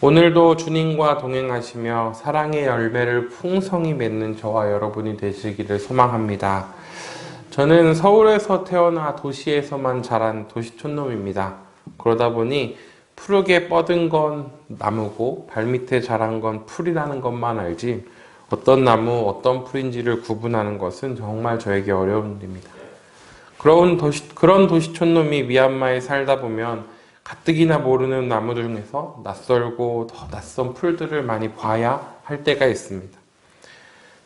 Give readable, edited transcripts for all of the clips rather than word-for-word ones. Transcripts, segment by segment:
오늘도 주님과 동행하시며 사랑의 열매를 풍성히 맺는 저와 여러분이 되시기를 소망합니다. 저는 서울에서 태어나 도시에서만 자란 도시촌놈입니다. 그러다 보니 푸르게 뻗은 건 나무고 발밑에 자란 건 풀이라는 것만 알지 어떤 나무, 어떤 풀인지를 구분하는 것은 정말 저에게 어려운 일입니다. 그런 도시촌놈이 미얀마에 살다 보면 가뜩이나 모르는 나무들 중에서 낯설고 더 낯선 풀들을 많이 봐야 할 때가 있습니다.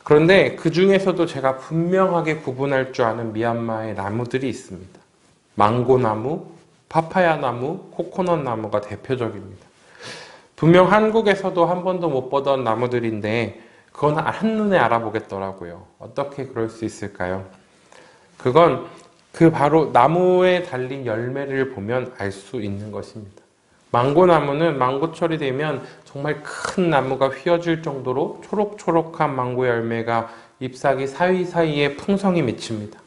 그런데 그 중에서도 제가 분명하게 구분할 줄 아는 미얀마의 나무들이 있습니다. 망고나무, 파파야나무, 코코넛나무가 대표적입니다. 분명 한국에서도 한 번도 못 보던 나무들인데 그건 한눈에 알아보겠더라고요. 어떻게 그럴 수 있을까요? 그건 바로 나무에 달린 열매를 보면 알 수 있는 것입니다. 망고나무는 망고철이 되면 정말 큰 나무가 휘어질 정도로 초록초록한 망고 열매가 잎사귀 사이사이에 풍성히 맺힙니다.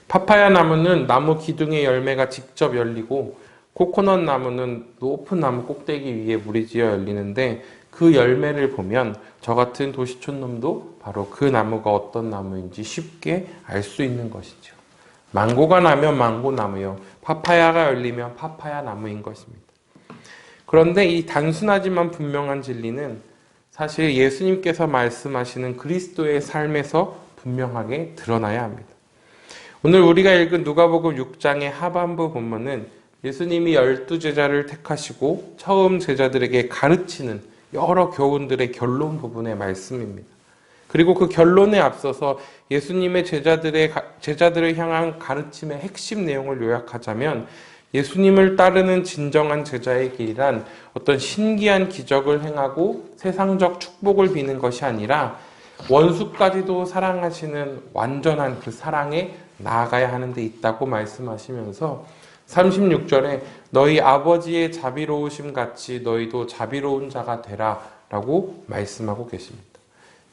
파파야 나무는 나무 기둥에 열매가 직접 열리고 코코넛 나무는 높은 나무 꼭대기 위에 무리지어 열리는데 그 열매를 보면 저 같은 도시촌놈도 바로 그 나무가 어떤 나무인지 쉽게 알 수 있는 것이죠. 망고가 나면 망고나무요. 파파야가 열리면 파파야 나무인 것입니다. 그런데 이 단순하지만 분명한 진리는 사실 예수님께서 말씀하시는 그리스도의 삶에서 분명하게 드러나야 합니다. 오늘 우리가 읽은 누가복음 6장의 하반부 본문은 예수님이 12제자를 택하시고 처음 제자들에게 가르치는 여러 교훈들의 결론 부분의 말씀입니다. 그리고 그 결론에 앞서서 예수님의 제자들을 향한 가르침의 핵심 내용을 요약하자면 예수님을 따르는 진정한 제자의 길이란 어떤 신기한 기적을 행하고 세상적 축복을 비는 것이 아니라 원수까지도 사랑하시는 완전한 그 사랑에 나아가야 하는 데 있다고 말씀하시면서 36절에 너희 아버지의 자비로우심 같이 너희도 자비로운 자가 되라 라고 말씀하고 계십니다.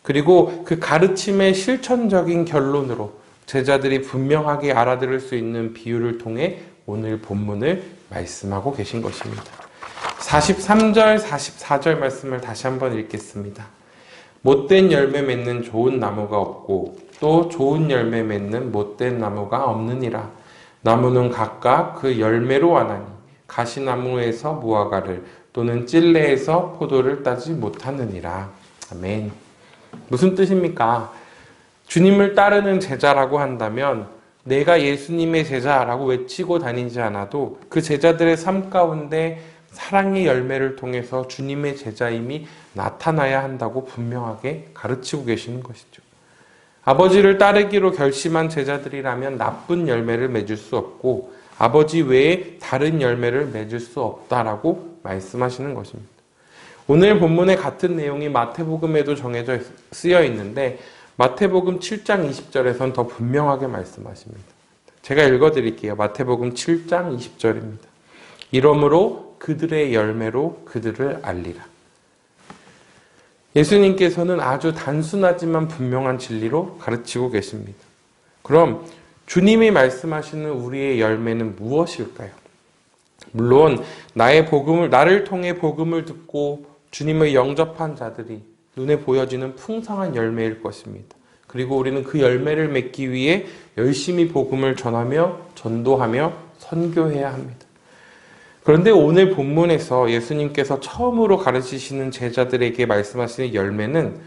그리고 그 가르침의 실천적인 결론으로 제자들이 분명하게 알아들을 수 있는 비유를 통해 오늘 본문을 말씀하고 계신 것입니다. 43절, 44절 말씀을 다시 한번 읽겠습니다. 못된 열매 맺는 좋은 나무가 없고 또 좋은 열매 맺는 못된 나무가 없느니라. 나무는 각각 그 열매로 아나니 가시나무에서 무화과를 또는 찔레에서 포도를 따지 못하느니라. 아멘. 무슨 뜻입니까? 주님을 따르는 제자라고 한다면 내가 예수님의 제자라고 외치고 다니지 않아도 그 제자들의 삶 가운데 사랑의 열매를 통해서 주님의 제자임이 나타나야 한다고 분명하게 가르치고 계시는 것이죠. 아버지를 따르기로 결심한 제자들이라면 나쁜 열매를 맺을 수 없고 아버지 외에 다른 열매를 맺을 수 없다라고 말씀하시는 것입니다. 오늘 본문의 같은 내용이 마태복음에도 정해져 쓰여 있는데 마태복음 7장 20절에선 더 분명하게 말씀하십니다. 제가 읽어드릴게요. 마태복음 7장 20절입니다. 이러므로 그들의 열매로 그들을 알리라. 예수님께서는 아주 단순하지만 분명한 진리로 가르치고 계십니다. 그럼 주님이 말씀하시는 우리의 열매는 무엇일까요? 물론 나를 통해 복음을 듣고 주님을 영접한 자들이 눈에 보여지는 풍성한 열매일 것입니다. 그리고 우리는 그 열매를 맺기 위해 열심히 복음을 전하며 전도하며 선교해야 합니다. 그런데 오늘 본문에서 예수님께서 처음으로 가르치시는 제자들에게 말씀하시는 열매는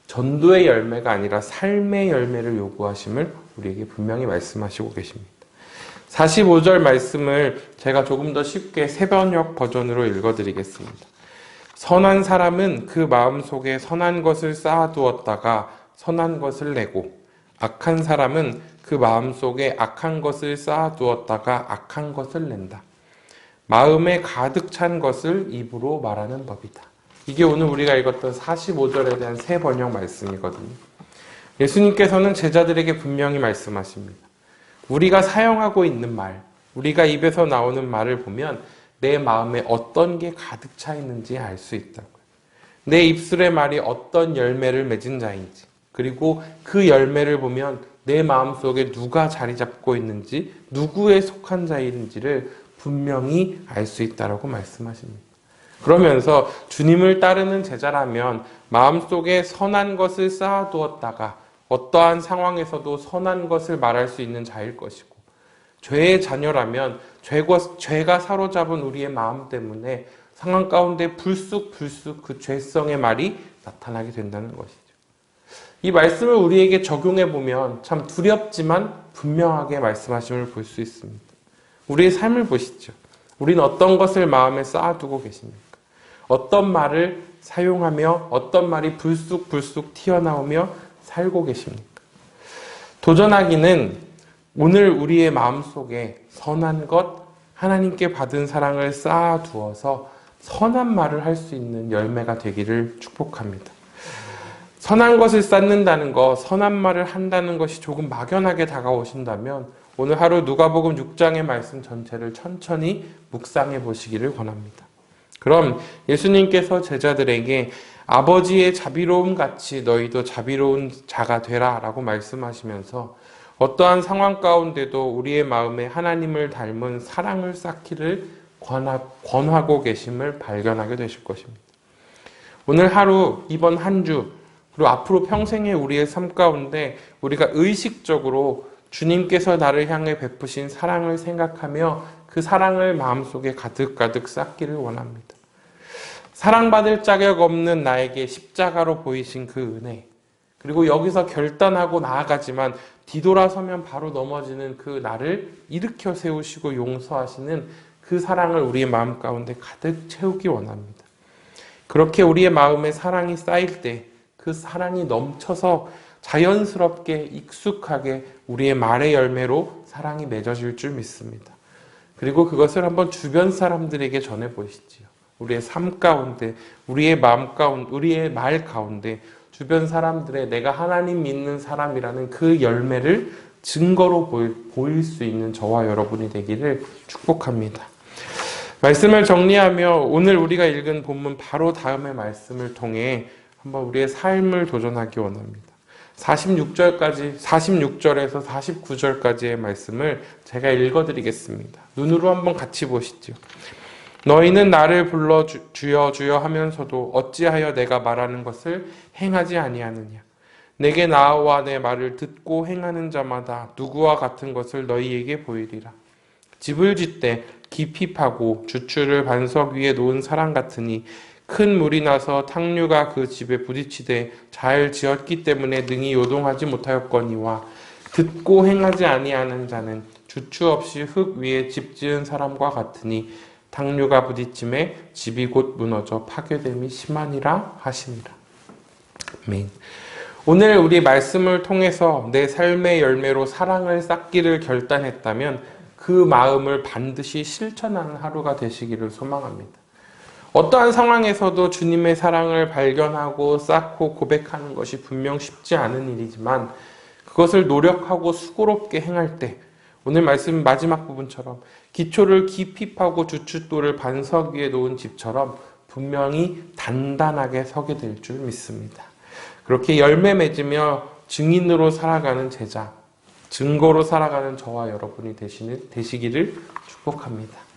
전도의 열매가 아니라 삶의 열매를 요구하심을 우리에게 분명히 말씀하시고 계십니다. 45절 말씀을 제가 조금 더 쉽게 새번역 버전으로 읽어드리겠습니다. 선한 사람은 그 마음속에 선한 것을 쌓아두었다가 선한 것을 내고 악한 사람은 그 마음속에 악한 것을 쌓아두었다가 악한 것을 낸다. 마음에 가득 찬 것을 입으로 말하는 법이다. 이게 오늘 우리가 읽었던 45절에 대한 새번역 말씀이거든요. 예수님께서는 제자들에게 분명히 말씀하십니다. 우리가 사용하고 있는 말, 우리가 입에서 나오는 말을 보면 내 마음에 어떤 게 가득 차 있는지 알 수 있다고요. 내 입술의 말이 어떤 열매를 맺은 자인지, 그리고 그 열매를 보면 내 마음속에 누가 자리 잡고 있는지, 누구에 속한 자인지를 분명히 알 수 있다라고 말씀하십니다. 그러면서 주님을 따르는 제자라면 마음속에 선한 것을 쌓아두었다가 어떠한 상황에서도 선한 것을 말할 수 있는 자일 것이고, 죄의 자녀라면 죄가 사로잡은 우리의 마음 때문에 상황 가운데 불쑥 그 죄성의 말이 나타나게 된다는 것이죠. 이 말씀을 우리에게 적용해 보면 참 두렵지만 분명하게 말씀하심을 볼 수 있습니다. 우리의 삶을 보시죠. 우리는 어떤 것을 마음에 쌓아두고 계십니까? 어떤 말을 사용하며 어떤 말이 불쑥 튀어나오며 살고 계십니까? 도전하기는 오늘 우리의 마음속에 선한 것, 하나님께 받은 사랑을 쌓아두어서 선한 말을 할 수 있는 열매가 되기를 축복합니다. 선한 것을 쌓는다는 것, 선한 말을 한다는 것이 조금 막연하게 다가오신다면 오늘 하루 누가복음 6장의 말씀 전체를 천천히 묵상해 보시기를 권합니다. 그럼 예수님께서 제자들에게 아버지의 자비로움 같이 너희도 자비로운 자가 되라 라고 말씀하시면서 어떠한 상황 가운데도 우리의 마음에 하나님을 닮은 사랑을 쌓기를 권하고 계심을 발견하게 되실 것입니다. 오늘 하루, 이번 한 주, 그리고 앞으로 평생의 우리의 삶 가운데 우리가 의식적으로 주님께서 나를 향해 베푸신 사랑을 생각하며 그 사랑을 마음속에 가득 쌓기를 원합니다. 사랑받을 자격 없는 나에게 십자가로 보이신 그 은혜, 그리고 여기서 결단하고 나아가지만 뒤돌아서면 바로 넘어지는 그 나를 일으켜 세우시고 용서하시는 그 사랑을 우리의 마음 가운데 가득 채우기 원합니다. 그렇게 우리의 마음에 사랑이 쌓일 때 그 사랑이 넘쳐서 자연스럽게 익숙하게 우리의 말의 열매로 사랑이 맺어질 줄 믿습니다. 그리고 그것을 한번 주변 사람들에게 전해보시지요. 우리의 삶 가운데, 우리의 마음 가운데, 우리의 말 가운데 주변 사람들의 내가 하나님 믿는 사람이라는 그 열매를 증거로 보일 수 있는 저와 여러분이 되기를 축복합니다. 말씀을 정리하며 오늘 우리가 읽은 본문 바로 다음의 말씀을 통해 한번 우리의 삶을 도전하기 원합니다. 46절에서 49절까지의 말씀을 제가 읽어드리겠습니다. 눈으로 한번 같이 보시죠. 너희는 나를 불러 주여 주여 하면서도 어찌하여 내가 말하는 것을 행하지 아니하느냐. 내게 나아와 내 말을 듣고 행하는 자마다 누구와 같은 것을 너희에게 보이리라. 집을 짓되 깊이 파고 주추를 반석 위에 놓은 사람 같으니 큰 물이 나서 탕류가 그 집에 부딪히되 잘 지었기 때문에 능히 요동하지 못하였거니와 듣고 행하지 아니하는 자는 주추 없이 흙 위에 집 지은 사람과 같으니 탕류가 부딪힘에 집이 곧 무너져 파괴됨이 심하니라 하시니라. 아멘. 오늘 우리 말씀을 통해서 내 삶의 열매로 사랑을 쌓기를 결단했다면 그 마음을 반드시 실천하는 하루가 되시기를 소망합니다. 어떠한 상황에서도 주님의 사랑을 발견하고 쌓고 고백하는 것이 분명 쉽지 않은 일이지만 그것을 노력하고 수고롭게 행할 때 오늘 말씀 마지막 부분처럼 기초를 깊이 파고 주춧돌을 반석 위에 놓은 집처럼 분명히 단단하게 서게 될 줄 믿습니다. 그렇게 열매 맺으며 증인으로 살아가는 제자, 증거로 살아가는 저와 여러분이 되시기를 축복합니다.